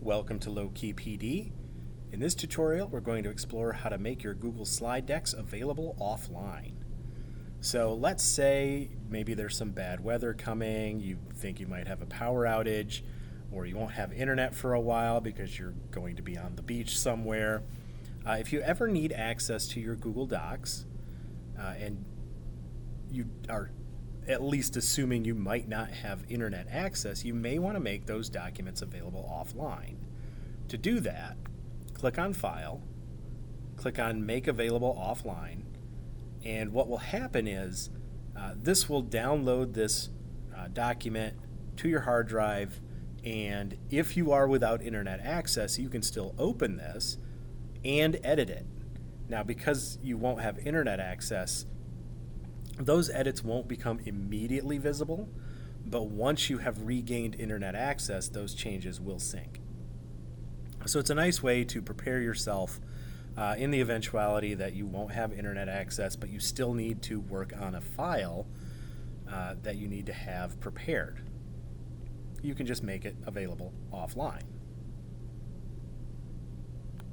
welcome to Low-Key PD. In this tutorial, we're going to explore how to make your Google slide decks available offline. So let's say maybe there's some bad weather coming, you think you might have a power outage, or you won't have internet for a while because you're going to be on the beach somewhere. If you ever need access to your Google Docs, and you are at least assuming you might not have internet access, you may want to make those documents available offline. To do that, click on File, click on Make Available Offline, and what will happen is this will download this document to your hard drive, and if you are without internet access, you can still open this and edit it. Now, because you won't have internet access, those edits won't become immediately visible, but once you have regained internet access, those changes will sync. So it's a nice way to prepare yourself in the eventuality that you won't have internet access, but you still need to work on a file that you need to have prepared. You can just make it available offline.